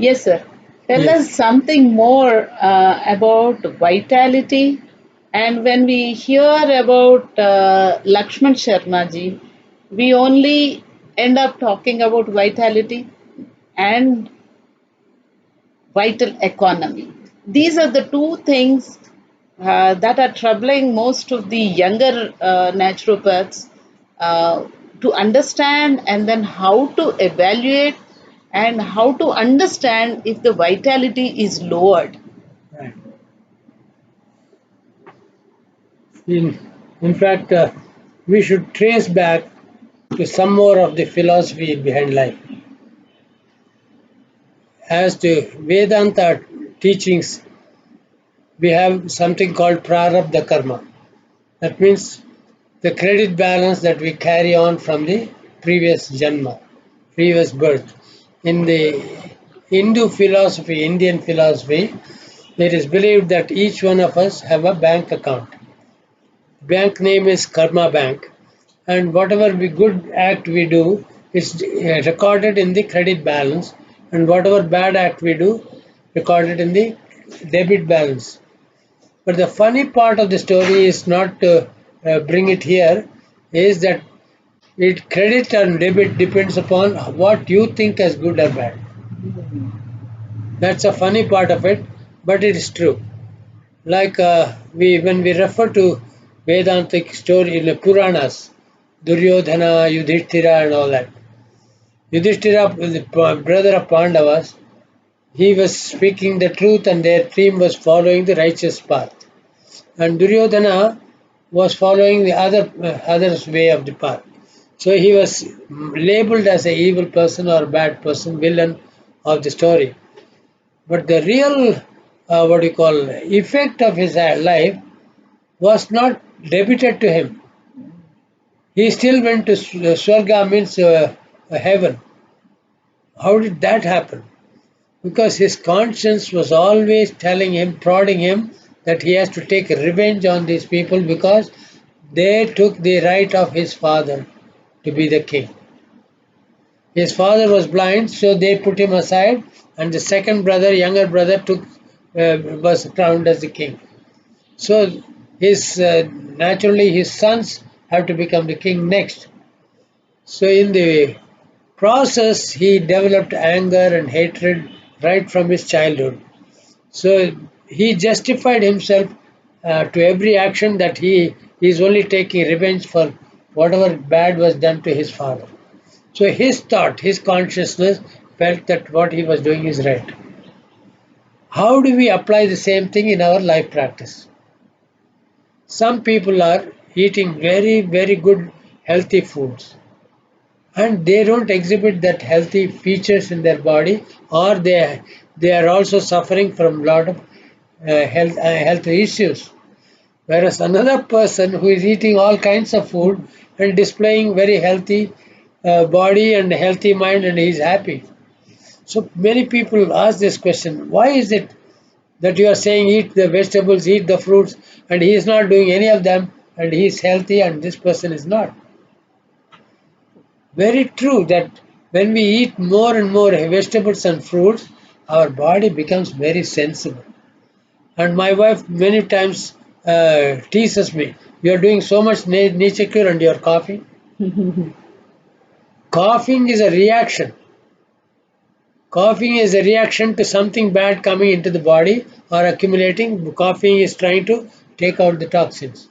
Yes, sir. Tell Yes. us something more about vitality. And when we hear about Lakshman Sharma ji, we only end up talking about vitality and vital economy. These are the two things that are troubling most of the younger naturopaths uh, to understand and then how to evaluate and how to understand if the vitality is lowered. Right. In, in fact, we should trace back to some more of the philosophy behind life. As to Vedanta teachings, we have something called prarabdha karma. That means the credit balance that we carry on from the previous janma, previous birth. In the Hindu philosophy, Indian philosophy, it is believed that each one of us have a bank account. Bank name is Karma Bank, and whatever we good act we do is recorded in the credit balance, and whatever bad act we do recorded in the debit balance. But the funny part of the story is not to bring it here, is that it credit and debit depends upon what you think as good or bad. That's a funny part of it, but it is true. Like we when we refer to Vedantic story in the Puranas, Duryodhana, Yudhishthira, and all that. Yudhishthira, the brother of Pandavas, he was speaking the truth, and their team was following the righteous path. And Duryodhana was following the other's way of the path. So he was labeled as a evil person or bad person, villain of the story. But the real, what you call, effect of his life was not debited to him. He still went to Swarga, means heaven. How did that happen? Because his conscience was always telling him, prodding him, that he has to take revenge on these people because they took the right of his father to be the king. His father was blind, so they put him aside, and the second brother, younger brother, was crowned as the king. So his naturally his sons have to become the king next. So in the process, he developed anger and hatred right from his childhood. So he justified himself to every action that he is only taking revenge for whatever bad was done to his father. So his thought, his consciousness felt that what he was doing is right. How do we apply the same thing in our life practice? Some people are eating very, very good healthy foods, and they don't exhibit that healthy features in their body, or they are also suffering from a lot of health issues. Whereas another person who is eating all kinds of food and displaying very healthy body and healthy mind, and he is happy. So many people ask this question: why is it that you are saying eat the vegetables, eat the fruits, and he is not doing any of them, and he is healthy, and this person is not? Very true that when we eat more and more vegetables and fruits, our body becomes very sensible. And my wife many times teases me, "You are doing so much nature cure and you are coughing." Coughing is a reaction. Coughing is a reaction to something bad coming into the body or accumulating. Coughing is trying to take out the toxins.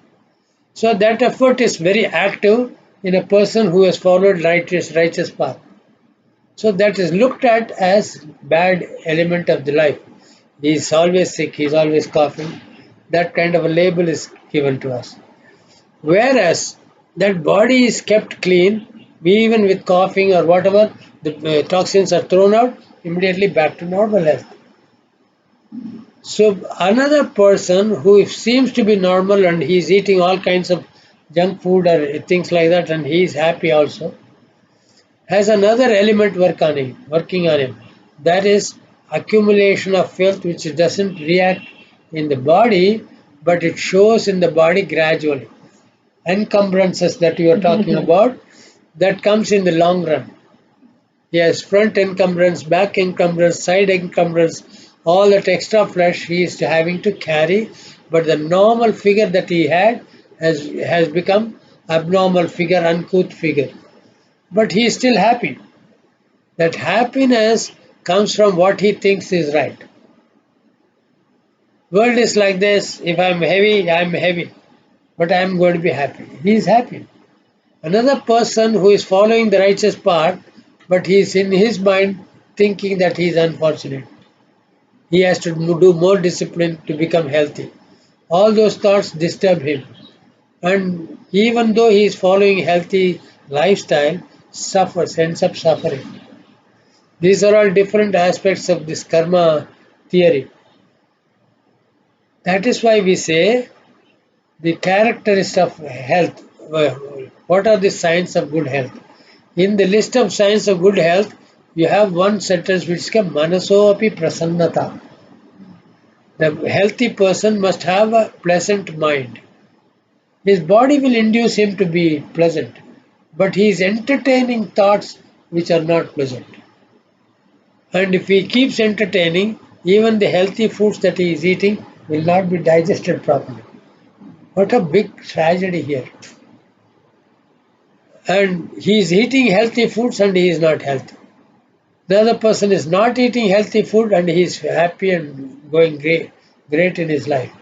So that effort is very active in a person who has followed righteous path. So that is looked at as bad element of the life. He is always sick, he is always coughing. That kind of a label is given to us. Whereas that body is kept clean, we even with coughing or whatever, the toxins are thrown out, immediately back to normal health. So another person who seems to be normal and he's eating all kinds of junk food or things like that, and he's happy also, has another element working on him. That is accumulation of filth which doesn't react in the body, but it shows in the body gradually. Encumbrances that you are talking about, that comes in the long run. Yes, front encumbrance, back encumbrance, side encumbrance, all that extra flesh he is having to carry. But the normal figure that he had has become abnormal figure, uncouth figure. But he is still happy. That happiness comes from what he thinks is right. World is like this. If I'm heavy, I'm heavy. But I'm going to be happy. He is happy. Another person who is following the righteous path, but he is in his mind thinking that he is unfortunate. He has to do more discipline to become healthy. All those thoughts disturb him. And even though he is following healthy lifestyle, suffers, ends up suffering. These are all different aspects of this karma theory. That is why we say the characteristics of health. What are the signs of good health? In the list of signs of good health, you have one sentence which is manaso api prasannata. The healthy person must have a pleasant mind. His body will induce him to be pleasant, but he is entertaining thoughts which are not pleasant. And if he keeps entertaining, even the healthy foods that he is eating will not be digested properly. What a big tragedy here. And he is eating healthy foods and he is not healthy. The other person is not eating healthy food and he is happy and going great in his life.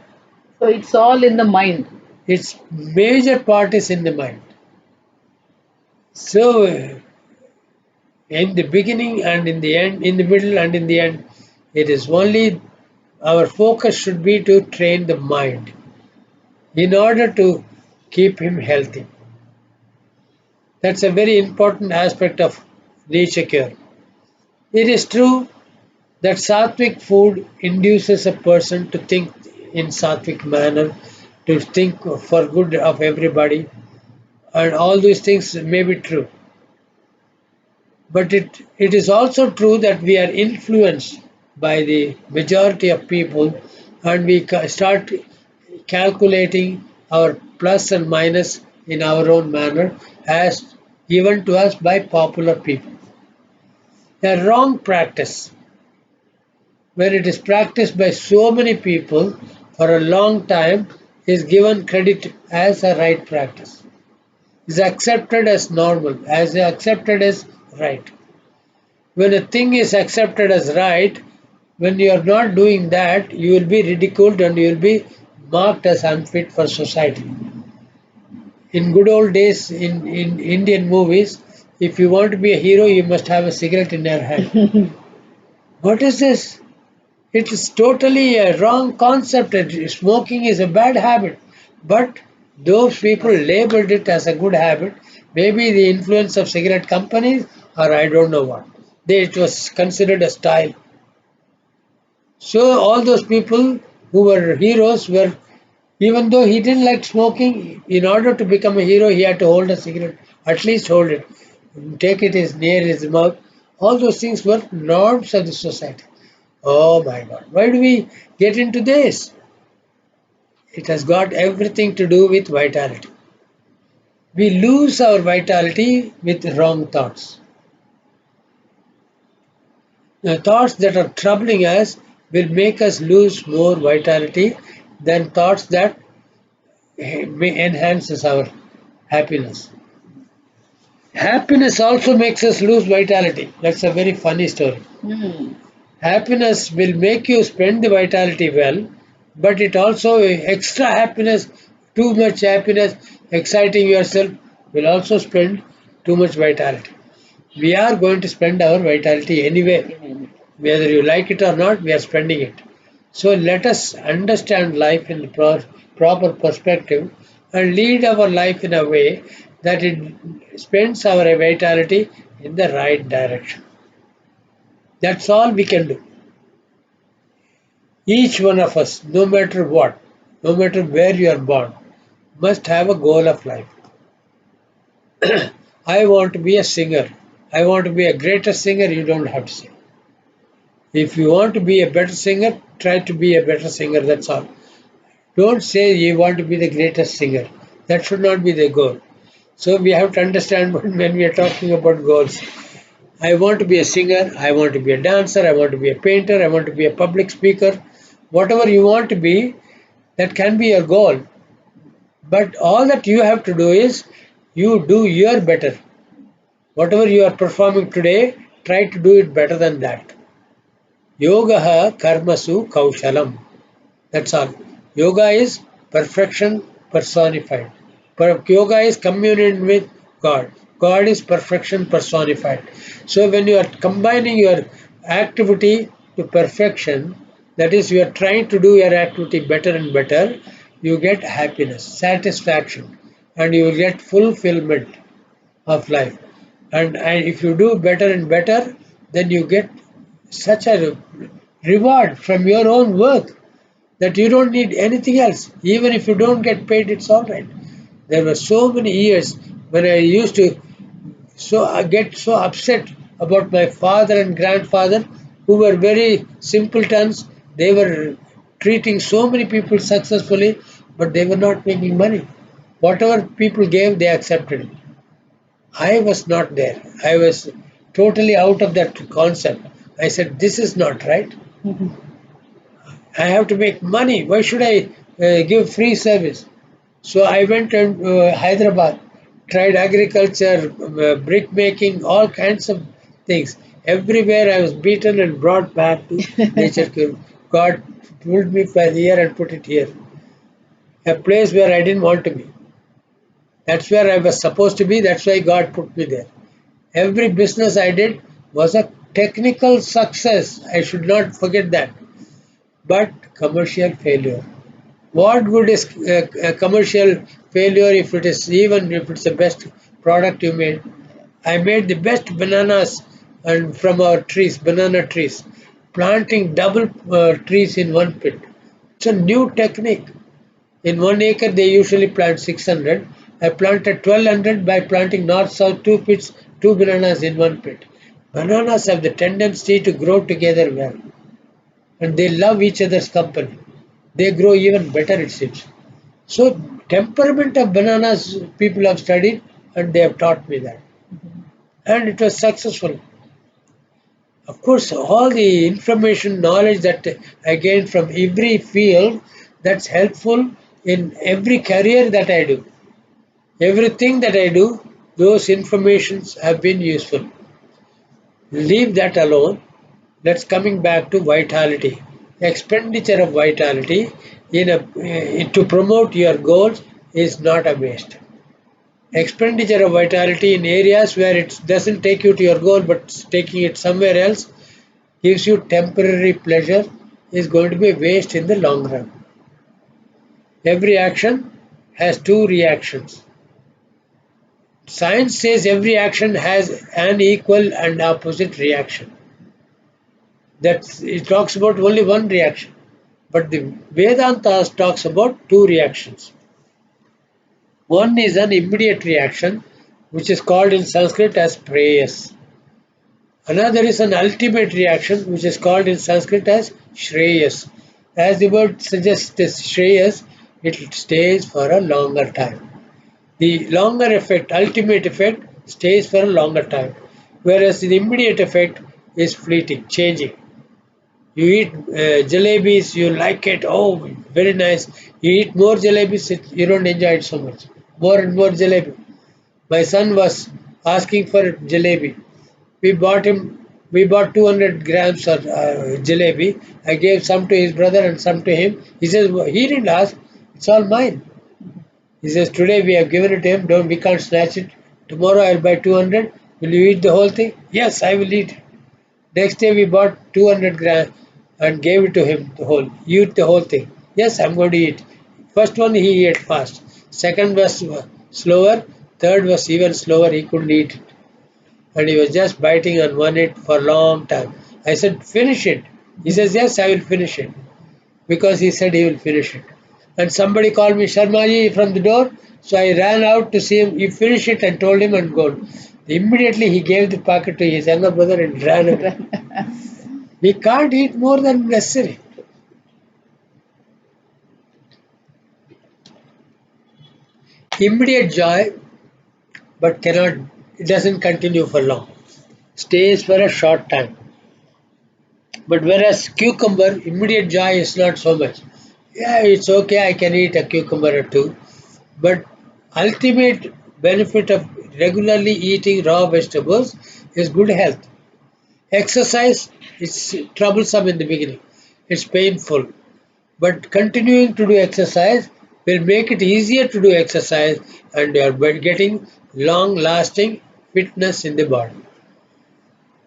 So it's all in the mind. Its major part is in the mind. So, in the beginning and in the end, in the middle and in the end, it is only our focus should be to train the mind in order to keep him healthy. That's a very important aspect of nature cure. It is true that sattvic food induces a person to think in sattvic manner, to think for good of everybody, and all these things may be true. But it is also true that we are influenced by the majority of people and we start calculating our plus and minus in our own manner as given to us by popular people. A wrong practice, when it is practiced by so many people for a long time, is given credit as a right practice, is accepted as normal, as accepted as right. When a thing is accepted as right, when you are not doing that, you will be ridiculed and you will be marked as unfit for society. In good old days, in Indian movies, if you want to be a hero, you must have a cigarette in your hand. What is this? It is totally a wrong concept. Smoking is a bad habit. But those people labeled it as a good habit. Maybe the influence of cigarette companies, or I don't know what. It was considered a style. So all those people who were heroes were, even though he didn't like smoking, in order to become a hero, he had to hold a cigarette, at least hold it, take it is near his mouth. All those things were norms of the society. Oh my God, why do we get into this? It has got everything to do with vitality. We lose our vitality with wrong thoughts. The thoughts that are troubling us will make us lose more vitality than thoughts that may enhances our happiness. Happiness also makes us lose vitality. That's a very funny story. Hmm. Happiness will make you spend the vitality well, but it also extra happiness, too much happiness, exciting yourself will also spend too much vitality. We are going to spend our vitality anyway. Whether you like it or not, we are spending it. So let us understand life in the proper perspective and lead our life in a way that it spends our vitality in the right direction. That's all we can do. Each one of us, no matter what, no matter where you are born, must have a goal of life. I want to be a singer. I want to be a greater singer, you don't have to say. If you want to be a better singer, try to be a better singer, that's all. Don't say you want to be the greatest singer. That should not be the goal. So we have to understand when we are talking about goals. I want to be a singer, I want to be a dancer, I want to be a painter, I want to be a public speaker. Whatever you want to be, that can be your goal. But all that you have to do is you do your better. Whatever you are performing today, try to do it better than that. Yogaha karmasu kaushalam. That's all. Yoga is perfection personified. Yoga is communion with God. God is perfection personified. So when you are combining your activity to perfection, that is, you are trying to do your activity better and better, you get happiness, satisfaction, and you will get fulfillment of life. And if you do better and better, then you get such a reward from your own work that you don't need anything else. Even if you don't get paid, it's all right. There were so many years when I used to get so upset about my father and grandfather, who were very simpletons. They were treating so many people successfully, but they were not making money. Whatever people gave, they accepted it. I was not there. I was totally out of that concept. I said, this is not right. I have to make money. Why should I give free service? So I went to Hyderabad, tried agriculture, brick making, all kinds of things. Everywhere I was beaten and brought back to nature. God pulled me by here and put it here. A place where I didn't want to be. That's where I was supposed to be. That's why God put me there. Every business I did was a technical success. I should not forget that. But commercial failure. What good is a commercial failure if it is, even if it's the best product you made? I made the best bananas and from our trees, banana trees, planting double trees in one pit. It's a new technique. In 1 acre, they usually plant 600. I planted 1200 by planting north-south two pits, two bananas in one pit. Bananas have the tendency to grow together well, and they love each other's company. They grow even better, it seems. So, temperament of bananas, people have studied, and they have taught me that, and it was successful. Of course, all the information, knowledge that I gained from every field, that's helpful in every career that I do. Everything that I do, those informations have been useful. Leave that alone. Let's coming back to vitality. Expenditure of vitality to promote your goals is not a waste. Expenditure of vitality in areas where it doesn't take you to your goal but taking it somewhere else gives you temporary pleasure is going to be a waste in the long run. Every action has two reactions. Science says every action has an equal and opposite reaction. That it talks about only one reaction, but the Vedantas talks about two reactions. One is an immediate reaction, which is called in Sanskrit as prayas. Another is an ultimate reaction, which is called in Sanskrit as shreyas. As the word suggests, this shreyas, it stays for a longer time. The longer effect, ultimate effect, stays for a longer time, whereas the immediate effect is fleeting, changing. You eat jalebis, you like it, oh, very nice. You eat more jalebis, you don't enjoy it so much. More and more jalebi. My son was asking for jalebi. We bought him, we bought 200 grams of jalebi. I gave some to his brother and some to him. He says, "Well, he didn't ask, it's all mine." He says, today we have given it to him, don't, we can't snatch it. Tomorrow I'll buy 200. Will you eat the whole thing? Yes, I will eat it. Next day we bought 200 grams and gave it to him, the whole. You eat the whole thing. Yes, I'm going to eat. First one he ate fast. Second was slower. Third was even slower. He couldn't eat it. And he was just biting on one it for a long time. I said, finish it. He says, yes, I will finish it. Because he said he will finish it. And somebody called me Sharmaji from the door. So I ran out to see him. He finished it and told him and gone. Immediately he gave the packet to his younger brother and ran away. We can't eat more than necessary. Immediate joy, but cannot, it doesn't continue for long. stays for a short time. But whereas cucumber, immediate joy is not so much. Yeah, it's okay, I can eat a cucumber or two. But ultimate benefit of regularly eating raw vegetables is good health. Exercise is troublesome in the beginning. It's painful. But continuing to do exercise will make it easier to do exercise and you are getting long lasting fitness in the body.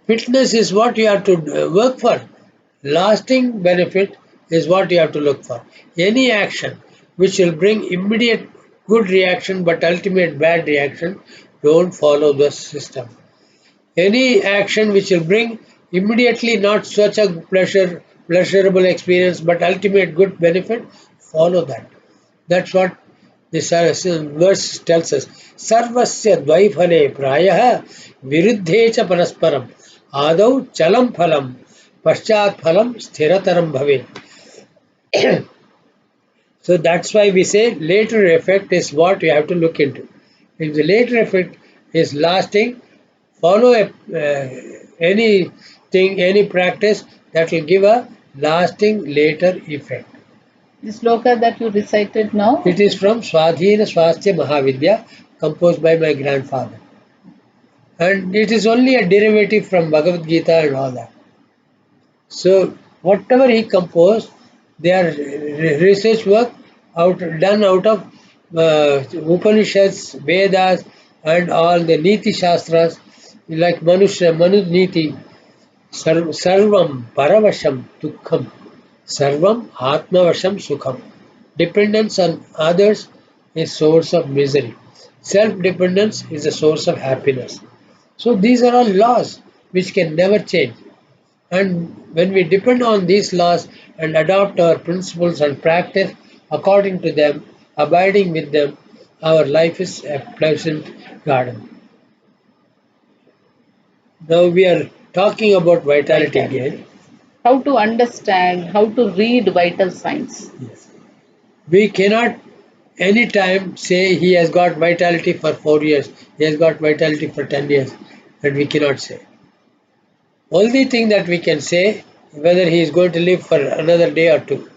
Fitness is what you have to work for. Lasting benefit is what you have to look for. Any action which will bring immediate good reaction but ultimate bad reaction, don't follow the system. Any action which will bring immediately not such a pleasurable experience but ultimate good benefit, follow that. That's what this verse tells us. Sarvasya dvaifale prayah viruddhe cha parasparam adau chalam phalam paschat phalam sthirataram bhave. So that's why we say later effect is what you have to look into. If the later effect is lasting, follow anything, any practice that will give a lasting later effect. The sloka that you recited now, It is from Swadhina Swasthya Mahavidya, composed by my grandfather. And it is only a derivative from Bhagavad Gita and all that. So, whatever he composed, they are research work done out of Upanishads, Vedas, and all the Niti Shastras, like Manu Niti, Sarvam Paravasham Dukkham, Sarvam Atmavasham Sukham. Dependence on others is source of misery. Self-dependence is a source of happiness. So these are all laws which can never change. And when we depend on these laws and adopt our principles and practice according to them, abiding with them, our life is a pleasant garden. Now we are talking about vitality again. how to understand, how to read vital signs. Yes. We cannot anytime say he has got vitality for 4 years, he has got vitality for 10 years, and we cannot say. Only thing that we can say whether he is going to live for another day or two.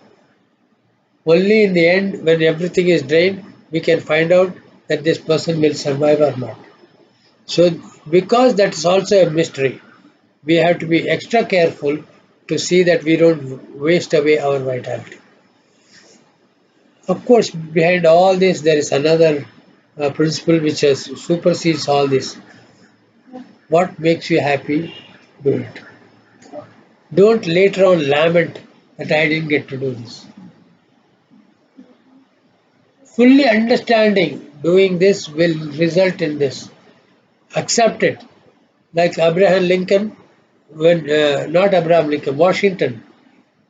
Only in the end, when everything is drained, we can find out that this person will survive or not. So, because that is also a mystery, we have to be extra careful to see that we don't waste away our vitality. Of course, behind all this, there is another principle which supersedes all this. What makes you happy, do it. Don't later on lament that I didn't get to do this. Fully understanding doing this will result in this. Accept it. Like Abraham Lincoln, when not Abraham Lincoln, Washington.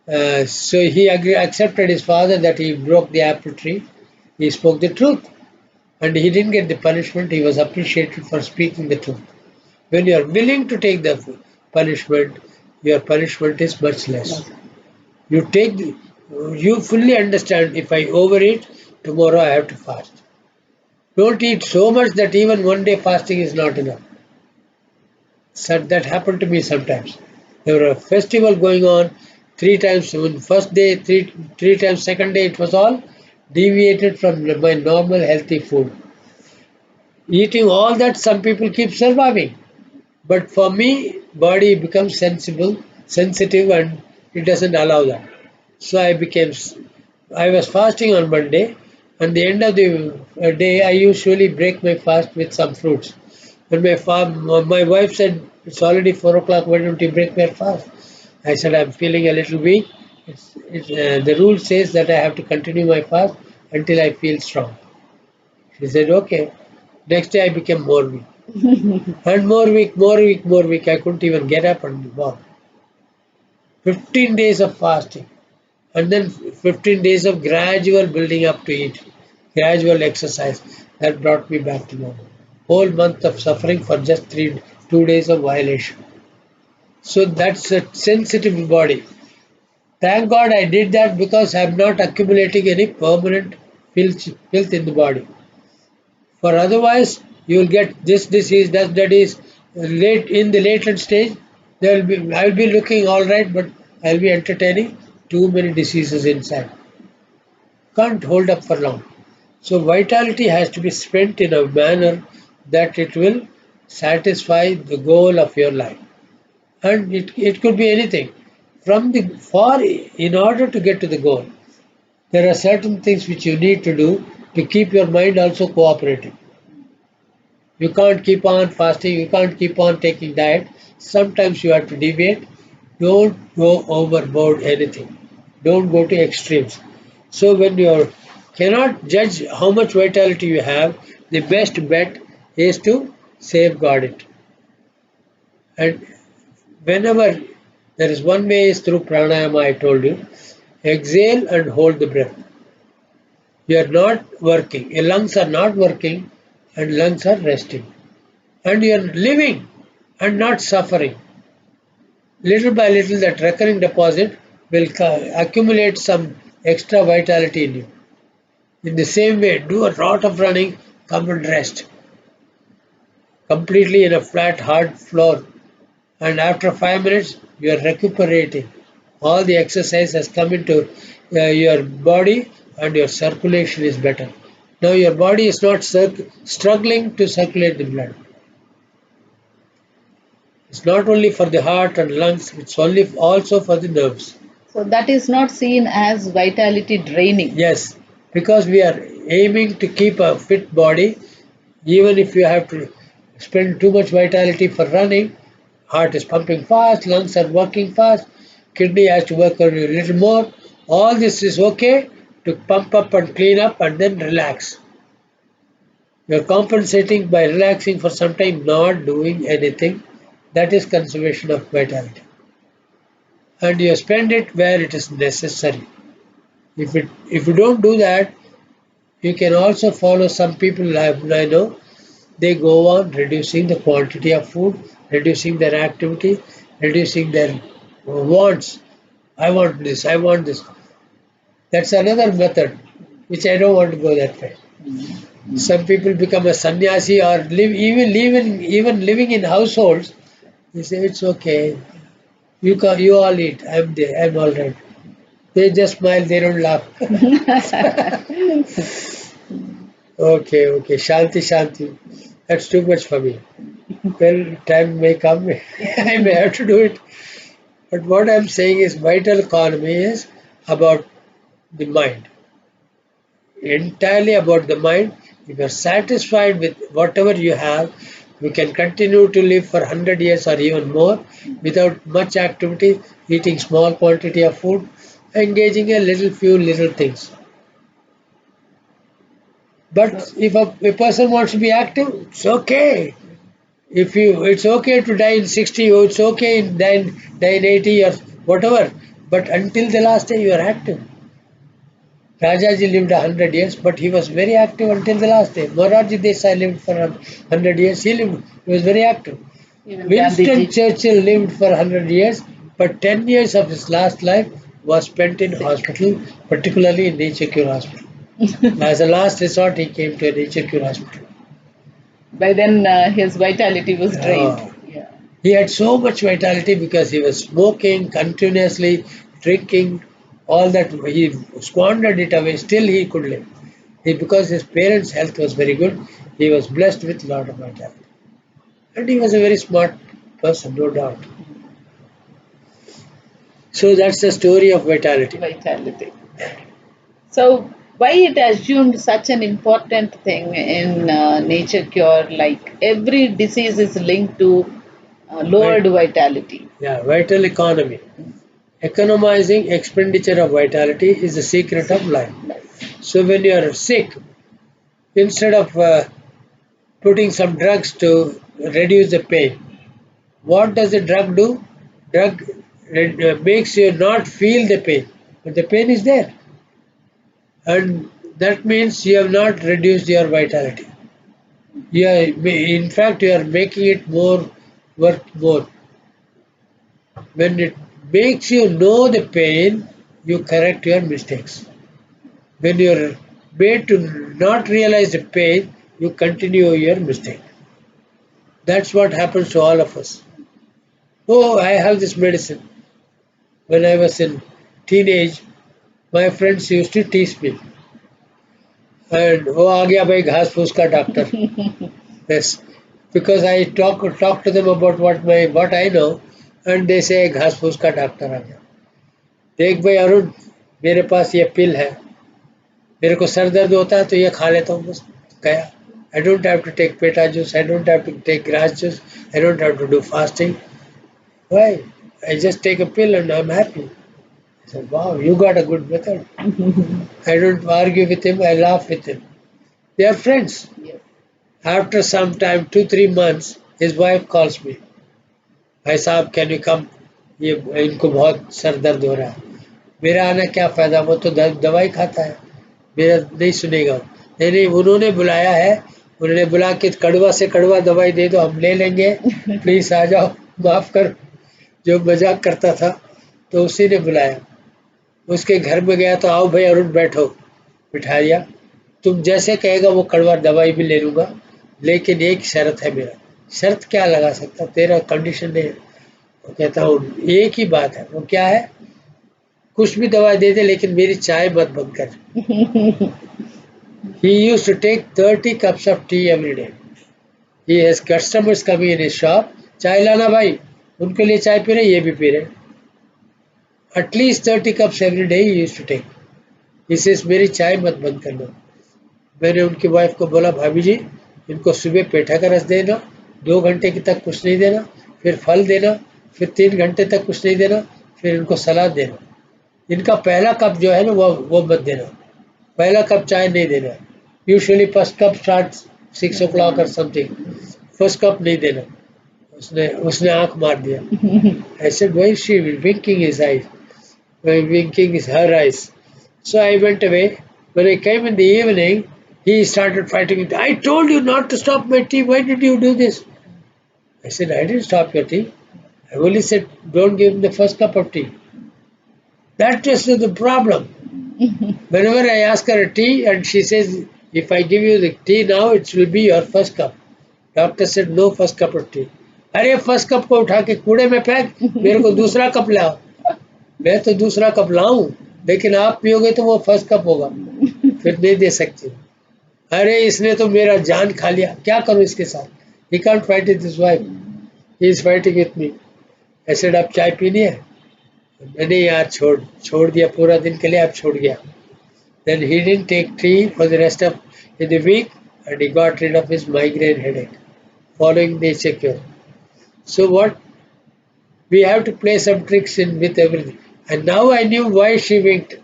So he accepted his father that he broke the apple tree. He spoke the truth. And he didn't get the punishment. He was appreciated for speaking the truth. When you are willing to take the punishment, your punishment is much less. You take, you fully understand. If I overeat, tomorrow I have to fast. Don't eat so much that even one day fasting is not enough. So that happened to me sometimes. There was a festival going on 3 times. First day, three times. Second day, it was all deviated from my normal healthy food. Eating all that, some people keep surviving. But for me, body becomes sensitive, and it doesn't allow that. So I was fasting on Monday, and the end of the day, I usually break my fast with some fruits. When my wife said, "It's already 4 o'clock. Why don't you break your fast?" I said, "I'm feeling a little weak. The rule says that I have to continue my fast until I feel strong." She said, "Okay." Next day, I became more weak. And more weak, more weak, more weak. I couldn't even get up and walk. 15 days of fasting. And then 15 days of gradual building up to it, gradual exercise. That brought me back to normal. Whole month of suffering for just 2 days of violation. So that's a sensitive body. Thank God I did that because I'm not accumulating any permanent filth in the body. For otherwise, you will get this disease, that disease, Late in the latent stage, I'll be looking all right, but I'll be entertaining too many diseases inside. Can't hold up for long. So vitality has to be spent in a manner that it will satisfy the goal of your life. And it could be anything. From the far in order to get to the goal, there are certain things which you need to do to keep your mind also cooperating. You can't keep on fasting, you can't keep on taking diet. Sometimes you have to deviate. Don't go overboard anything. Don't go to extremes. So when you cannot judge how much vitality you have, the best bet is to safeguard it. And whenever there is one way is through pranayama, I told you, exhale and hold the breath. You are not working. Your lungs are not working and lungs are resting. And you are living and not suffering. Little by little, that recurring deposit will accumulate some extra vitality in you. In the same way, do a lot of running, come and rest completely in a flat, hard floor. And after 5 minutes, you are recuperating. All the exercise has come into your body and your circulation is better. Now, your body is not struggling to circulate the blood. It's not only for the heart and lungs, it's only also for the nerves. So that is not seen as vitality draining. Yes, because we are aiming to keep a fit body, even if you have to spend too much vitality for running, heart is pumping fast, lungs are working fast, kidney has to work a little more. All this is okay to pump up and clean up and then relax. You're compensating by relaxing for some time, not doing anything. That is conservation of vitality. And you spend it where it is necessary. If you don't do that, you can also follow some people I know. They go on reducing the quantity of food, reducing their activity, reducing their wants. I want this. I want this. That's another method, which I don't want to go that way. Some people become a sannyasi or even living in households. They say it's okay. You all eat. I'm there. I'm all right. They just smile. They don't laugh. Okay, okay. Shanti, Shanti. That's too much for me. Well, time may come. I may have to do it. But what I'm saying is vital economy is about the mind. Entirely about the mind. If you're satisfied with whatever you have, you can continue to live for 100 years or even more without much activity, eating small quantity of food, engaging a few little things. But if a person wants to be active, it's okay. It's okay to die in 60, or it's okay in die in 80 or whatever. But until the last day, you are active. Rajaji lived 100 years, but he was very active until the last day. Morarji Desai lived for 100 years. He was very active. Even Winston Gandhiji. Churchill lived for 100 years, but 10 years of his last life was spent in hospital, particularly in Nature Cure Hospital. As a last resort, he came to a Nature Cure Hospital. By then, his vitality was drained. Oh. Yeah. He had so much vitality because he was smoking continuously, drinking, all that. He squandered it away. Still, he could live. Because his parents' health was very good, he was blessed with a lot of vitality. And he was a very smart person, no doubt. So that's the story of vitality. Vitality. So, why it assumed such an important thing in nature cure? Like every disease is linked to lowered Right? vitality. Yeah, vital economy. Economizing expenditure of vitality is the secret of life. So when you are sick, instead of putting some drugs to reduce the pain, what does the drug do? Drug makes you not feel the pain, but the pain is there, and that means you have not reduced your vitality. In fact, you are making it more worth more. When it makes you know the pain, you correct your mistakes. When you are made to not realize the pain, you continue your mistake. That's what happens to all of us. Oh, I have this medicine. When I was in teenage, my friends used to tease me. And oh, आ गया भाई घास फूस का doctor. Yes, because I talk to them about what I know, and they say घास फूस का doctor आ गया. देख भाई अरुण, मेरे पास ये पिल है, मेरे को सर दर्द होता है तो ये खा लेता हूँ बस, गया. I don't have to take peta juice, I don't have to take grass juice, I don't have to do fasting. Why? I just take a pill and I'm happy. I said, wow, you got a good method. I don't argue with him, I laugh with him. They are friends. Yes. After some time, 2-3 months, his wife calls me. भाई साहब can you come, ये इनको बहुत sir दर्द हो रहा है. मेरा आना क्या फ़ायदा, वो तो दवाई खाता है, मेरा नहीं सुनेगा. नहीं नहीं, उन्होंने बुलाया है, उन्होंने बुला के कड़वा से कड़वा दवाई दे दो, हम ले लेंगे, प्लीज़ आ जाओ, माफ़ कर. जो मजाक करता था तो उसी ने बुलाया. उसके घर में गया तो आओ भाई अरुण बैठो, बिठा दिया. तुम जैसे कहेगा वो कड़वा दवाई भी ले लूँगा, लेकिन एक शर्त है मेरा. शर्त क्या लगा सकता, तेरा कंडीशन नहीं है. वो कहता हूँ एक ही बात है, वो क्या है, कुछ भी दवाई दे दे लेकिन मेरी चाय मत बंद कर. He used to take 30 cups of tea every day. He has customers coming in his shop. चाय लाना भाई, उनके लिए चाय पी रहे, ये भी पी रहे. At least 30 cups every day he used to take. He says मेरी चाय मत बंद कर लो. मैंने उनकी वाइफ को बोला, भाभी जी इनको सुबह पेठा का रस देना, 2 घंटे की तक कुछ नहीं देना, फिर फल देना, फिर 3 घंटे तक कुछ नहीं देना, फिर इनको सलाद देना. इनका पहला कप जो है ना वो मत देना, पहला कप चाय नहीं देना. Usually first cup start 6 o'clock और समथिंग, फर्स्ट कप नहीं देना. उसने उसने आंख मार दिया. I said, why is she winking his eyes? Winking is her eyes. So I went away. When I came in the evening, he started fighting with me. I told you not to stop my tea. Why did you do this? I said, I didn't stop your tea. I only said, don't give him the first cup of tea. That is the problem. Whenever I ask her a tea and she says, if I give you the tea now, it will be your first cup. Doctor said, no first cup of tea. अरे first cup को उठा के कूड़े में फेंक, मेरे को दूसरा कप लाओ. मैं तो दूसरा कप लाऊं, लेकिन आप पियोगे तो वो फर्स्ट कप होगा, फिर नहीं दे सकती. अरे इसने तो मेरा जान खा लिया, क्या करूं इसके साथ. He can't fight with his wife. He is fighting with me. I said, आप चाय पीनी है? मैंने यार छोड़ दिया पूरा दिन के लिए, अब छोड़ गया. Then he didn't take tea for the rest of the week and he got rid of his migraine headache following nature cure. So what? We have to play some tricks in with everything. And now I knew why she winked.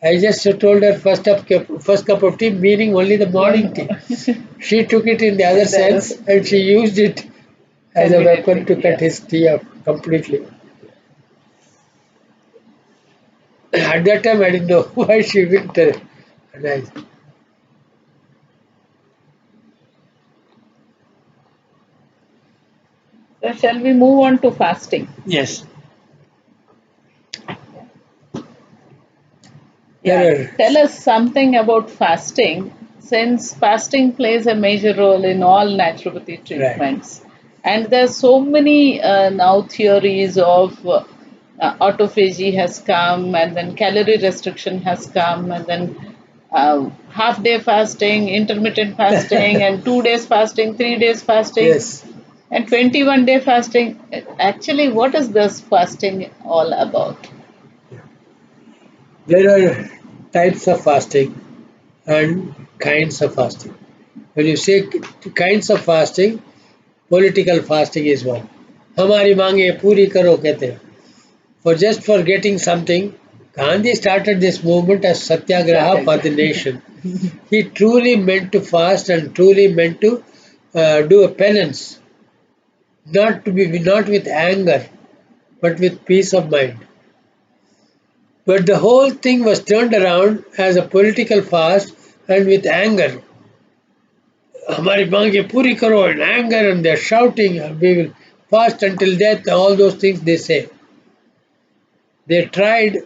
I just told her first cup of tea, meaning only the morning tea. She took it in the other sense and she used it as a weapon to cut his tea up completely. At that time, I didn't know why she winked. And So shall we move on to fasting? yes. Yeah. Tell us something about fasting, since fasting plays a major role in all naturopathy treatments. Right. And there's so many now theories of autophagy has come, and then calorie restriction has come, and then half day fasting, intermittent fasting, and 2 days fasting, 3 days fasting, Yes. and 21-day fasting. Actually, what is this fasting all about? There are types of fasting and kinds of fasting. When you say kinds of fasting, political fasting is one. हमारी मांगे पूरी करो कहते हैं. For getting something, Gandhi started this movement as satyagraha for the nation. He truly meant to fast and truly meant to do a penance, not with anger, but with peace of mind. But the whole thing was turned around as a political fast and with anger. हमारी मांगे पूरी करो, and anger, and they're shouting, we will fast until death, all those things they say. They tried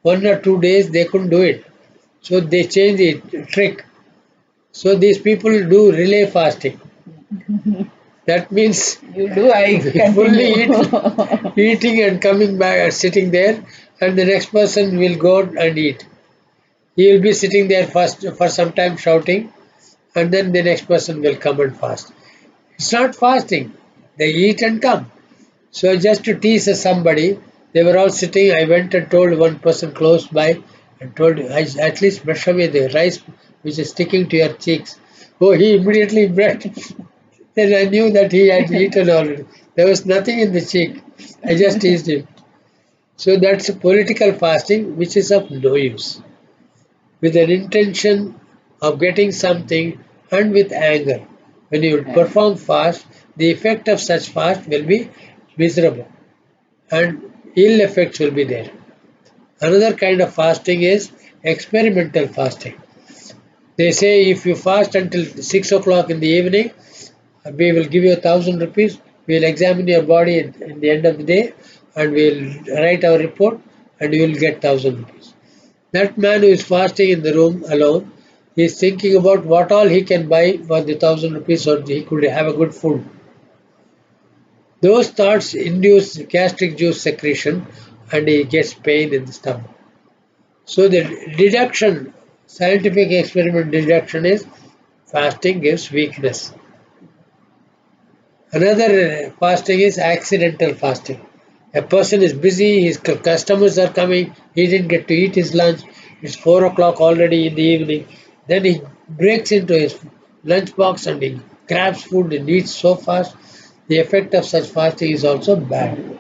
1 or 2 days, they couldn't do it. So they changed the trick. So these people do relay fasting. That means You do, I fully continue. eating and coming back and sitting there, and the next person will go and eat. He will be sitting there first for some time shouting, and then the next person will come and fast. It's not fasting. They eat and come. So just to tease somebody, they were all sitting. I went and told one person close by and told, at least brush away the rice which is sticking to your cheeks. Oh, he immediately brushed. Then I knew that he had eaten already. There was nothing in the cheek. I just teased him. So that's a political fasting which is of no use. With an intention of getting something and with anger. When you Yeah. perform fast, the effect of such fast will be miserable and ill effects will be there. Another kind of fasting is experimental fasting. They say if you fast until 6 o'clock in the evening, we will give you 1,000 rupees. We will examine your body at the end of the day and we will write our report and you will get 1,000 rupees. That man who is fasting in the room alone is thinking about what all he can buy for the 1,000 rupees so he could have a good food. Those thoughts induce gastric juice secretion and he gets pain in the stomach. So the deduction, scientific experiment deduction is fasting gives weakness. Another fasting is accidental fasting. A person is busy, his customers are coming, he didn't get to eat his lunch, it's 4 o'clock already in the evening. Then he breaks into his lunchbox and he grabs food and eats so fast. The effect of such fasting is also bad.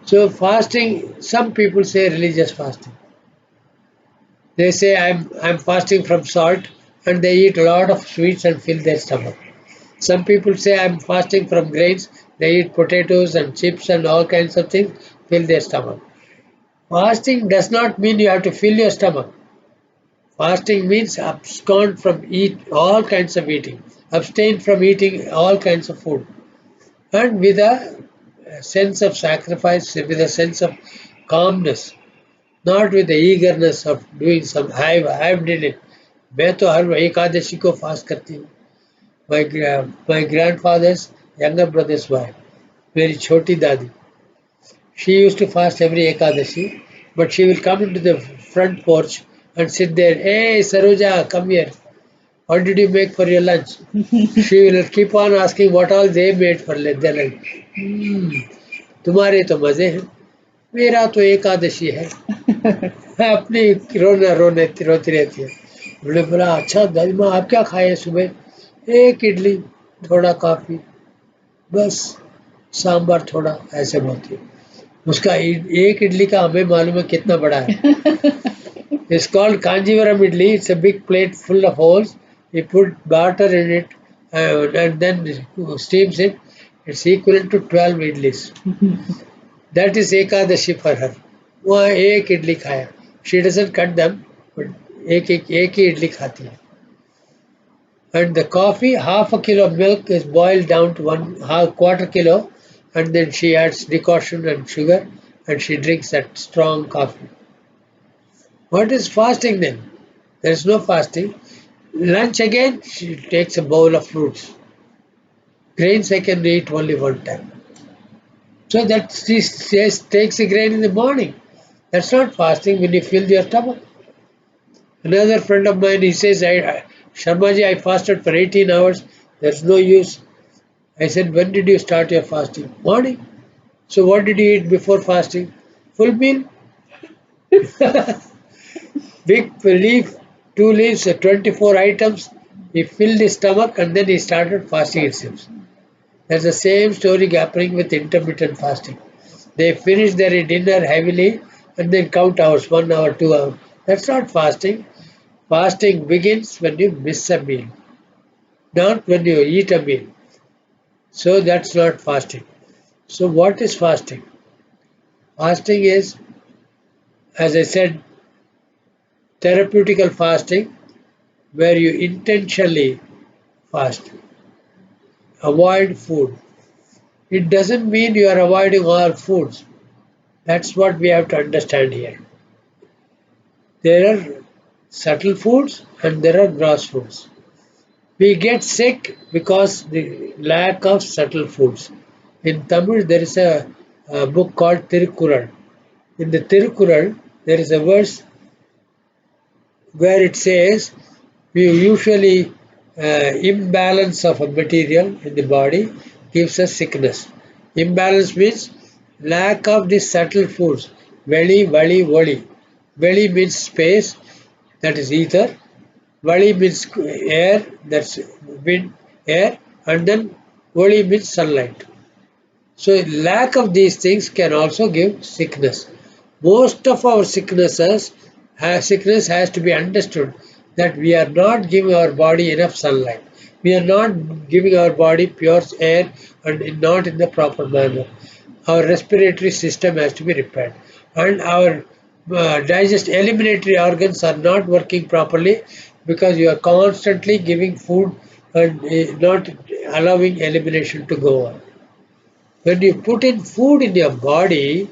So, fasting, some people say religious fasting. They say, I'm fasting from salt, and they eat a lot of sweets and fill their stomach. Some people say I'm fasting from grains. They eat potatoes and chips and all kinds of things, fill their stomach. Fasting does not mean you have to fill your stomach. Fasting means abscond from eat all kinds of eating, abstain from eating all kinds of food, and with a sense of sacrifice, with a sense of calmness, not with the eagerness of doing some. I've did it. मैं तो हर एकादशी को fast करती हूँ. My grandfather's younger brother's wife, very choti dadi. She used to fast every Ekadashi, but she will come into the front porch and sit there. Hey, Saroja, come here. What did you make for your lunch? She will keep on asking what all they made for their lunch. Hmm, तुम्हारे तो मजे हैं, मेरा तो एकादशी है. अपनी रोती रहती है. बोले बोला अच्छा दादी माँ आप क्या खाए सुबह? एक इडली, थोड़ा कॉफी, बस सांबर थोड़ा, ऐसे बोलती है. उसका एक इडली का हमें मालूम है कितना बड़ा है. It's called Kanjivaram idli. It's a big plate full of holes. You put batter in it and then steams it. It's equivalent to 12 idlis. That is Ekadashi for her. वहाँ एक इडली खाया. She doesn't cut them, but एक ही इडली खाती है. And the coffee, half a kilo of milk is boiled down to one half quarter kilo, and then she adds decoction and sugar, and she drinks that strong coffee. What is fasting then? There is no fasting. Lunch again, she takes a bowl of fruits. Grains I can eat only one time. So that she says takes a grain in the morning. That's not fasting when you fill your stomach. Another friend of mine, he says, Sharmaji, I fasted for 18 hours. There's no use. I said, when did you start your fasting? Morning. So what did you eat before fasting? Full meal. Big leaf, two leaves, 24 items. He filled his stomach and then he started fasting, it seems. That's the same story happening with intermittent fasting. They finish their dinner heavily and then count hours, 1 hour, 2 hours. That's not fasting. Fasting begins when you miss a meal, not when you eat a meal. So that's not fasting. So what is fasting? Fasting is, as I said, therapeutical fasting where you intentionally fast. Avoid food. It doesn't mean you are avoiding all foods. That's what we have to understand here. There are subtle foods and there are gross foods. We get sick because the lack of subtle foods. In Tamil, there is a book called Tirukural. In the Tirukural, there is a verse where it says we usually imbalance of a material in the body gives us sickness. Imbalance means lack of the subtle foods. Veli, vali, voli. Veli means space, that is ether. Vali means air, that's wind, air, and then voli means sunlight. So lack of these things can also give sickness. Most of our sickness has to be understood that we are not giving our body enough sunlight. We are not giving our body pure air and not in the proper manner. Our respiratory system has to be repaired, and our eliminatory organs are not working properly because you are constantly giving food and not allowing elimination to go on. When you put in food in your body's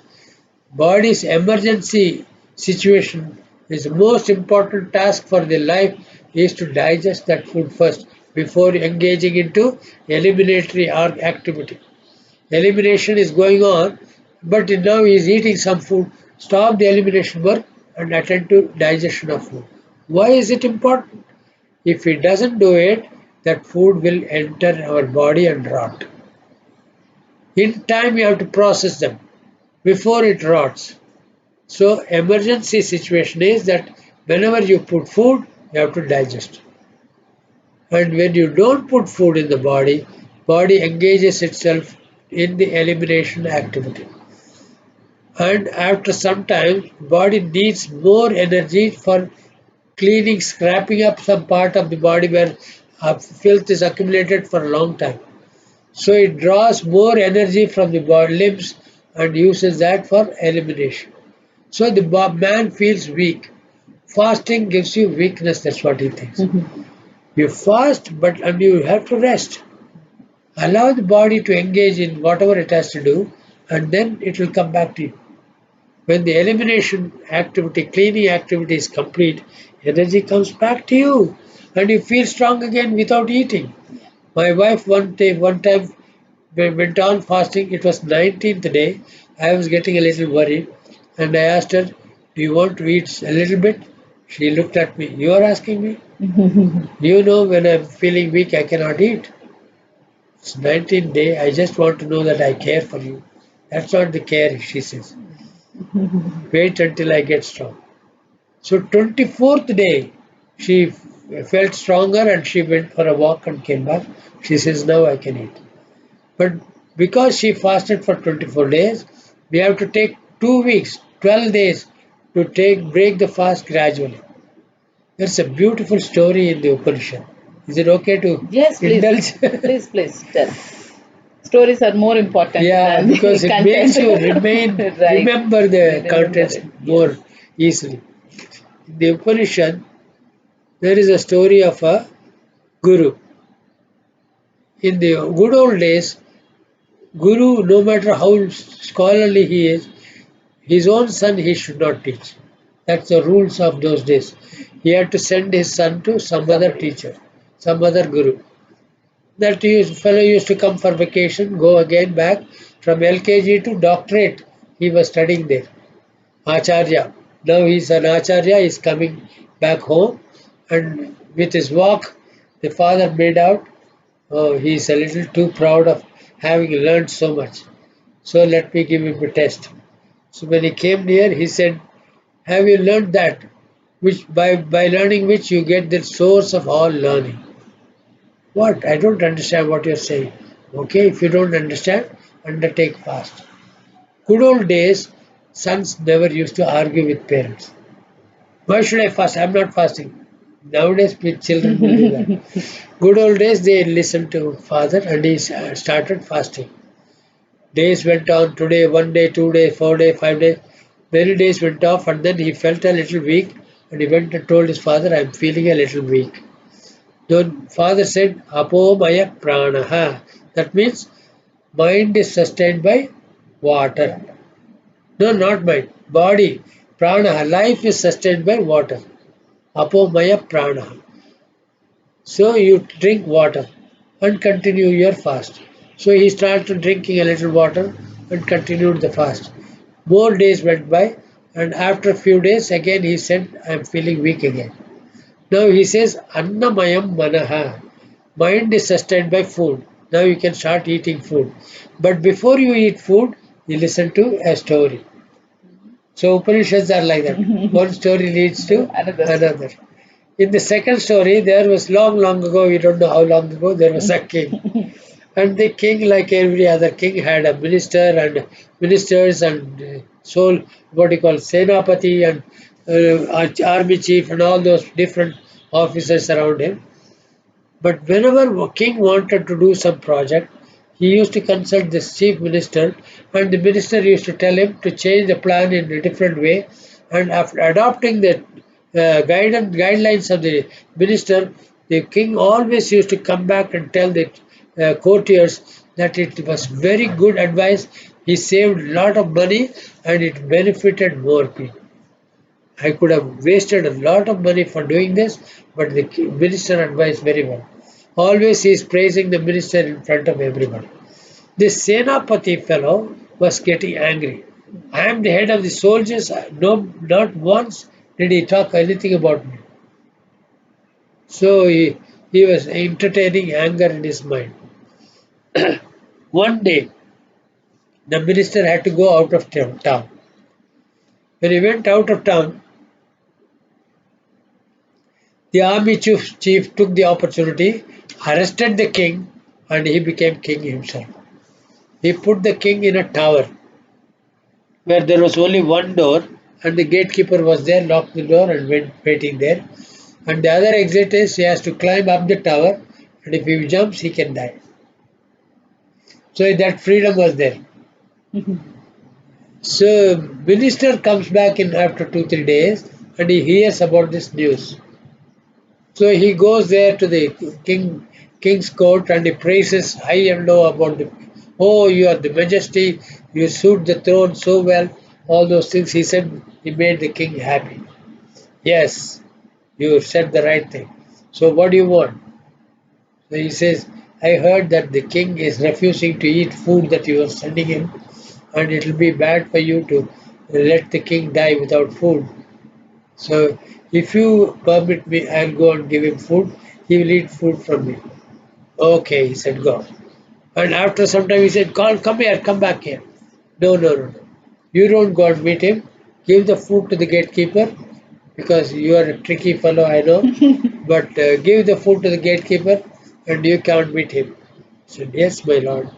emergency situation is the most important task for the life is to digest that food first before engaging into eliminatory activity. Elimination is going on, but now he is eating some food. Stop the elimination work and attend to digestion of food. Why is it important? If he doesn't do it, that food will enter our body and rot. In time, you have to process them before it rots. So, emergency situation is that whenever you put food, you have to digest. And when you don't put food in the body engages itself in the elimination activity. And after some time, body needs more energy for cleaning, scrapping up some part of the body where filth is accumulated for a long time. So it draws more energy from the body limbs and uses that for elimination. So the man feels weak. Fasting gives you weakness, that's what he thinks. You fast, but and you have to rest. Allow the body to engage in whatever it has to do, and then it will come back to you. When the elimination activity, cleaning activity is complete, energy comes back to you, and you feel strong again without eating. My wife one time we went on fasting. It was 19th day. I was getting a little worried, and I asked her, "Do you want to eat a little bit?" She looked at me. "You are asking me? You know when I'm feeling weak, I cannot eat. It's 19th day. I just want to know that I care for you." That's not the care, she says. Wait until I get strong. So 24th day, she felt stronger and she went for a walk and came back. She says, "Now I can eat." But because she fasted for 24 days, we have to take 2 weeks, 12 days to break the fast gradually. There's a beautiful story in the Upanishad. Is it okay to Yes, please. indulge? Please tell. Stories are more important Yeah, than the because it makes content. you Right. remember We the remember contents it. more Yes. easily. In the Upanishad, there is a story of a guru. In the good old days, guru, no matter how scholarly he is, his own son he should not teach. That's the rules of those days. He had to send his son to some other Somebody. teacher, some other guru. That fellow used to come for vacation, go again back from LKG to doctorate. He was studying there. Acharya. Now he's an Acharya, he's coming back home, and with his walk, the father made out, oh, he's a little too proud of having learned so much. So let me give him a test. So when he came near, he said, "Have you learned that? Which by learning which you get the source of all learning." What? I don't understand what you're saying. Okay, if you don't understand, undertake fast. Good old days, sons never used to argue with parents. Why should I fast? I'm not fasting. Nowadays, children will do that. Good old days, they listened to father and he started fasting. Days went on, today, 1 day, 2 days, 4 days, 5 days. Many days went off, and then he felt a little weak and he went and told his father, "I'm feeling a little weak." Then father said, "Apomaya pranaha." That means mind is sustained by water. No, not mind. Body. Prana. Life is sustained by water. Apomaya prana. So you drink water and continue your fast. So he started drinking a little water and continued the fast. More days went by, and after a few days again he said, I am feeling weak again. Now he says, Annamayam Manaha. Mind is sustained by food. Now you can start eating food. But before you eat food, you listen to a story. So Upanishads are like that. One story leads to Another story. another. In the second story, there was long, long ago, we don't know how long ago, there was a king. And the king, like every other king, had a minister and ministers and soul, what do you call, Senapati and army chief and all those different officers around him. But whenever a king wanted to do some project, he used to consult the chief minister, and the minister used to tell him to change the plan in a different way. And after adopting the guidelines of the minister, the king always used to come back and tell the courtiers that it was very good advice. He saved a lot of money and it benefited more people. I could have wasted a lot of money for doing this, but the minister advised very well. Always he is praising the minister in front of everybody. This Senapati fellow was getting angry. I am the head of the soldiers. No, not once did he talk anything about me. So he was entertaining anger in his mind. One day, the minister had to go out of town. When he went out of town, the army chief took the opportunity, arrested the king, and he became king himself. He put the king in a tower where there was only one door, and the gatekeeper was there, locked the door, and went waiting there. And the other exit is he has to climb up the tower, and if he jumps, he can die. So that freedom was there. So minister comes back in after 2 3 days, and he hears about this news. So he goes there to the king's court and he praises high and low about the, oh, you are the majesty, you suit the throne so well, all those things. He said he made the king happy. Yes, you said the right thing. So what do you want? So he says, I heard that the king is refusing to eat food that you are sending him, and it will be bad for you to let the king die without food. So if you permit me, I'll go and give him food. He will eat food from me. Okay, he said, go. And after some time, he said, come here, come back here. No, no, no, no. You don't go and meet him. Give the food to the gatekeeper because you are a tricky fellow, I know. But give the food to the gatekeeper and you can't meet him. He said, yes, my lord.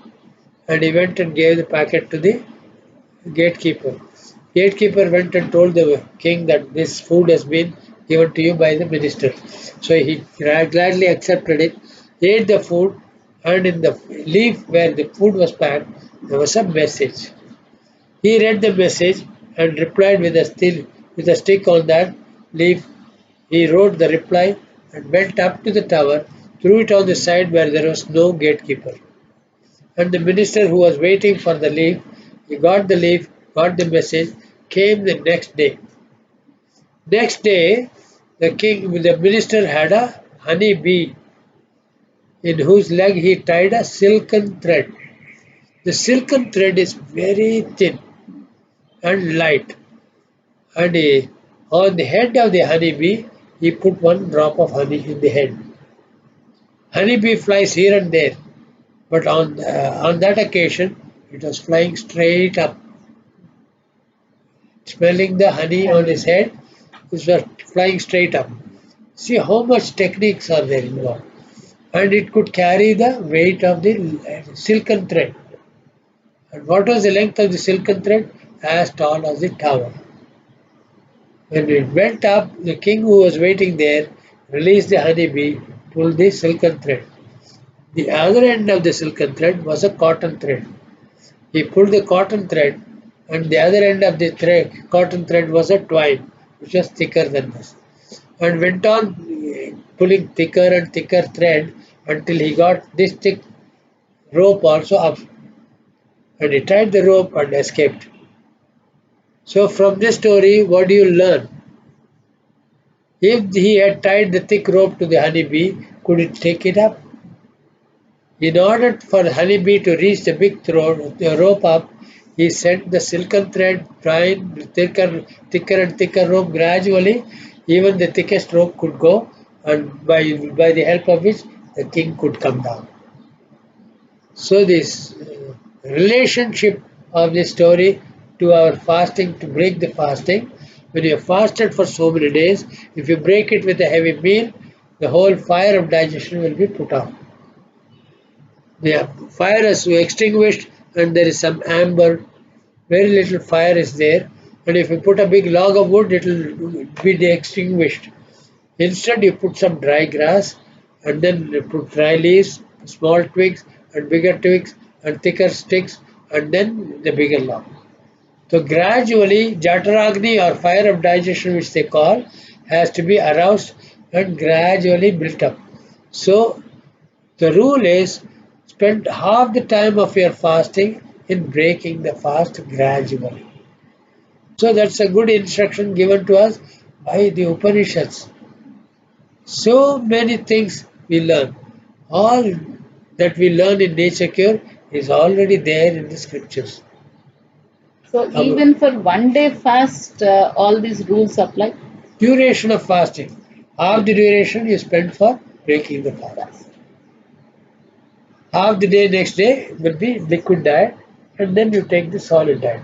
And he went and gave the packet to the gatekeeper. Gatekeeper went and told the king that this food has been given to you by the minister. So he gladly accepted it, ate the food, and in the leaf where the food was packed, there was a message. He read the message and replied with a stick on that leaf. He wrote the reply and went up to the tower, threw it on the side where there was no gatekeeper. And the minister who was waiting for the leaf, he got the leaf, got the message, came the next day. Next day, the minister had a honey bee in whose leg he tied a silken thread. The silken thread is very thin and light, and on the head of the honey bee, he put one drop of honey in the head. Honey bee flies here and there, but on that occasion, it was flying straight up, smelling the honey on his head. It was flying straight up. See how much techniques are there involved. And it could carry the weight of the silken thread. And what was the length of the silken thread? As tall as the tower. When it went up, the king who was waiting there released the honeybee, pulled the silken thread. The other end of the silken thread was a cotton thread. He pulled the cotton thread, and the other end of the cotton thread was a twine, which was thicker than this, and went on pulling thicker and thicker thread until he got this thick rope also up, and he tied the rope and escaped. So from this story, what do you learn? If he had tied the thick rope to the honeybee, Could it take it up? In order for the honeybee to reach the big throat, the rope up, he sent the silken thread trying thicker and thicker rope gradually. Even the thickest rope could go, and by the help of which the king could come down. So this relationship of the story to our fasting, to break the fasting, when you have fasted for so many days, if you break it with a heavy meal, the whole fire of digestion will be put out. The fire is extinguished and there is some amber, very little fire is there, and if you put a big log of wood, it will be extinguished. Instead, you put some dry grass and then you put dry leaves, small twigs and bigger twigs and thicker sticks and then the bigger log. So gradually, Jataragni or fire of digestion, which they call, has to be aroused and gradually built up. So the rule is spend half the time of your fasting in breaking the fast gradually. So that's a good instruction given to us by the Upanishads. So many things we learn. All that we learn in Nature Cure is already there in the scriptures. So Our even for 1 day fast, all these rules apply. duration of fasting. Half the duration you spend for breaking the fast. Half the day next day will be liquid diet and then you take the solid diet.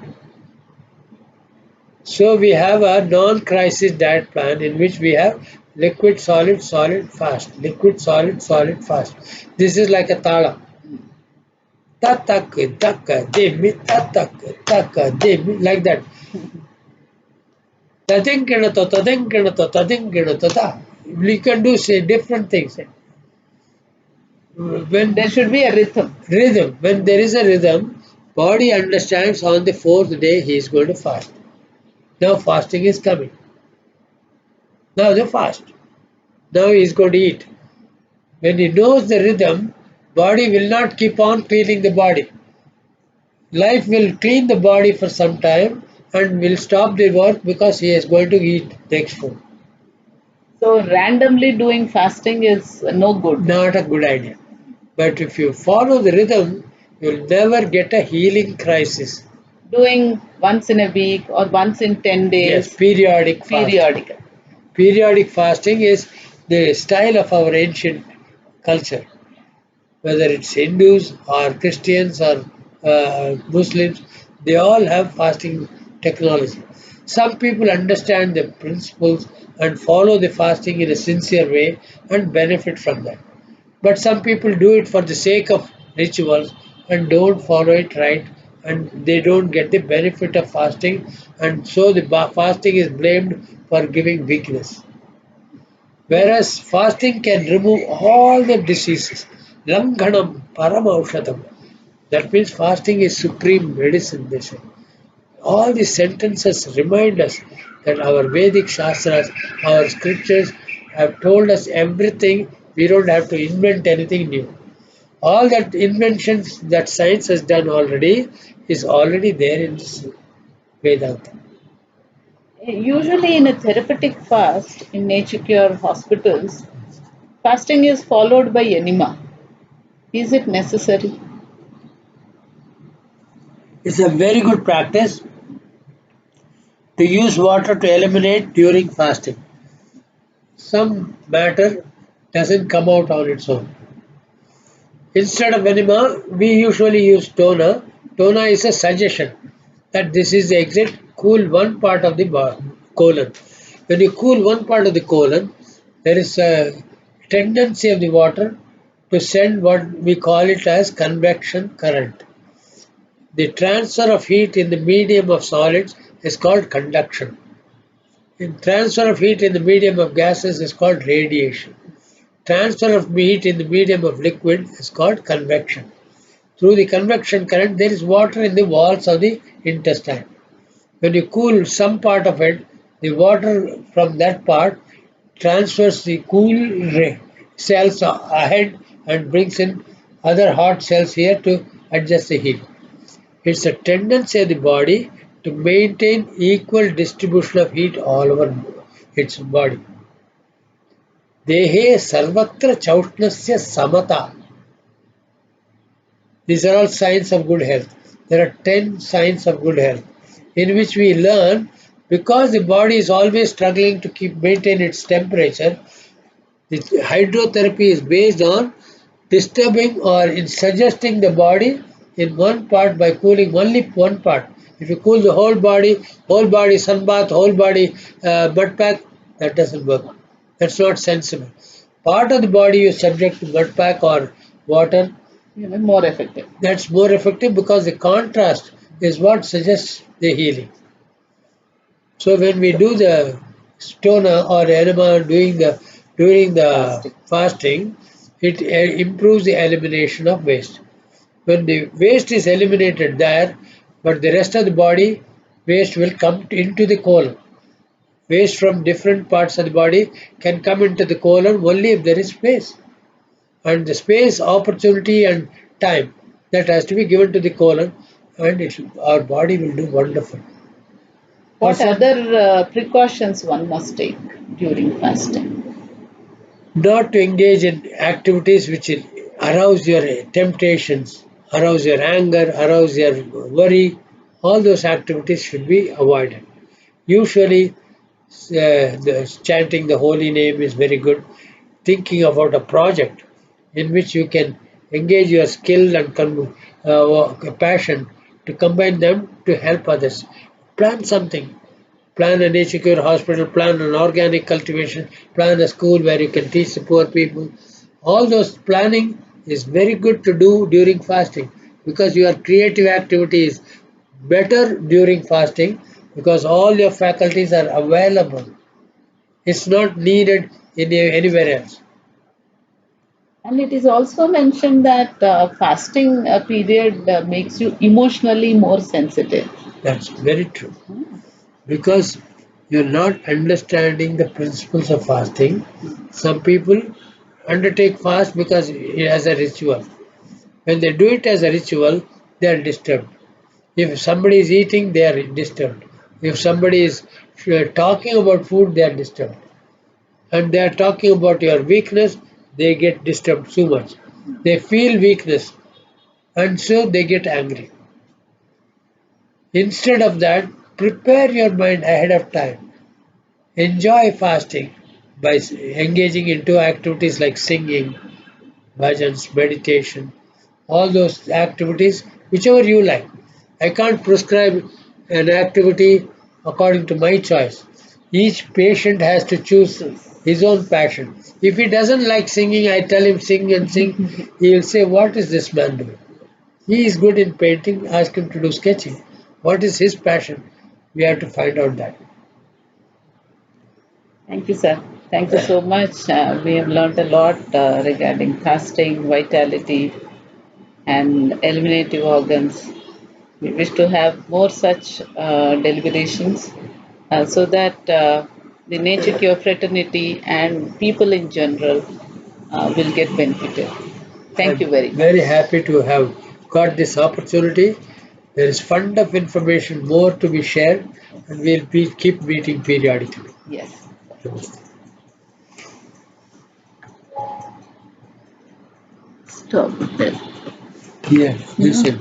So we have a non-crisis diet plan in which we have liquid, solid, solid, fast. Liquid, solid, solid, fast. This is like a tala. Tatak, taka, demi, tatak, taka, demi, like that. Tadinkinato, tadinkinato, tadinkinato, ta. We can do say different things. There When should be a rhythm. rhythm, when there is a rhythm, body understands on the fourth day he is going to fast. Now fasting is coming. Now the fast. Now he is going to eat. When he knows the rhythm, body will not keep on cleaning the body. Life will clean the body for some time and will stop the work because he is going to eat next food. So randomly doing fasting is no good. Not a good idea. But if you follow the rhythm, you'll never get a healing crisis. Doing once in a week or once in 10 Yes, days, periodic fasting. periodical. Periodic fasting is the style of our ancient culture. Whether it's Hindus or Christians or Muslims, they all have fasting technology. Some people understand the principles and follow the fasting in a sincere way and benefit from that. But some people do it for the sake of rituals and don't follow it right and they don't get the benefit of fasting and so the fasting is blamed for giving weakness. Whereas fasting can remove all the diseases. Langhanam paramaushadam. That means fasting is supreme medicine, they say. All these sentences remind us that our Vedic Shastras, our scriptures have told us everything. We don't have to invent anything new. All that inventions that science has done already is already there in this Vedanta. Usually in a therapeutic fast in nature cure hospitals, fasting is followed by enema. Is it necessary? It's a very good practice to use water to eliminate during fasting. Some matter doesn't come out on its own. Instead of enema, we usually use toner. Toner is a suggestion that this is the exit. Cool one part of the colon. When you cool one part of the colon, there is a tendency of the water to send what we call it as convection current. The transfer of heat in the medium of solids is called conduction. In transfer of heat in the medium of gases is called radiation. Transfer of heat in the medium of liquid is called convection. Through the convection current, there is water in the walls of the intestine. When you cool some part of it, the water from that part transfers the cool cells ahead and brings in other hot cells here to adjust the heat. It's a tendency of the body to maintain equal distribution of heat all over its body. Dehe sarvatra chautnasya samata. These are all signs of good health. There are 10 signs of good health in which we learn because the body is always struggling to maintain its temperature. The hydrotherapy is based on disturbing or in suggesting the body in one part by cooling only one part. If you cool the whole body sunbath, whole body mud pack, that doesn't work. That's not sensible. Part of the body you subject to mud pack or water, More effective. that's more effective because the contrast is what suggests the healing. So when we do the stona or enema during the Fasting. fasting, it improves the elimination of waste. When the waste is eliminated there, but the rest of the body waste will come into the colon. Waste from different parts of the body can come into the colon only if there is space. And the space, opportunity, and time that has to be given to the colon, and our body will do wonderful. For What some, other precautions one must take during fasting? not to engage in activities which will arouse your temptations, arouse your anger, arouse your worry. All those activities should be avoided. Usually, chanting the holy name is very good. Thinking about a project in which you can engage your skill and passion to combine them to help others. Plan something. Plan a nature cure hospital, plan an organic cultivation, plan a school where you can teach the poor people. All those planning is very good to do during fasting because your creative activity is better during fasting because all your faculties are available. It's not needed anywhere else. And it is also mentioned that fasting period makes you emotionally more sensitive. That's very true because you're not understanding the principles of fasting. Some people undertake fast because as a ritual. When they do it as a ritual, they are disturbed. If somebody is eating, they are disturbed. If somebody is talking about food, they are disturbed. And they are talking about your weakness, they get disturbed so much. They feel weakness and so they get angry. Instead of that, prepare your mind ahead of time. Enjoy fasting by engaging into activities like singing, bhajans, meditation, all those activities, whichever you like. I can't prescribe an activity according to my choice. Each patient has to choose his own passion. If he doesn't like singing, I tell him sing and sing. He will say, "What is this man doing?" He is good in painting, ask him to do sketching. What is his passion? We have to find out that. Thank you, sir. Thank you so much. We have learned a lot regarding fasting, vitality, and eliminative organs. We wish to have more such deliberations so that the Nature Cure fraternity and people in general will get benefited. Thank I'm you very much. very happy to have got this opportunity. There is fund of information more to be shared, and keep meeting periodically. Yes. Stop there. Yeah, listen.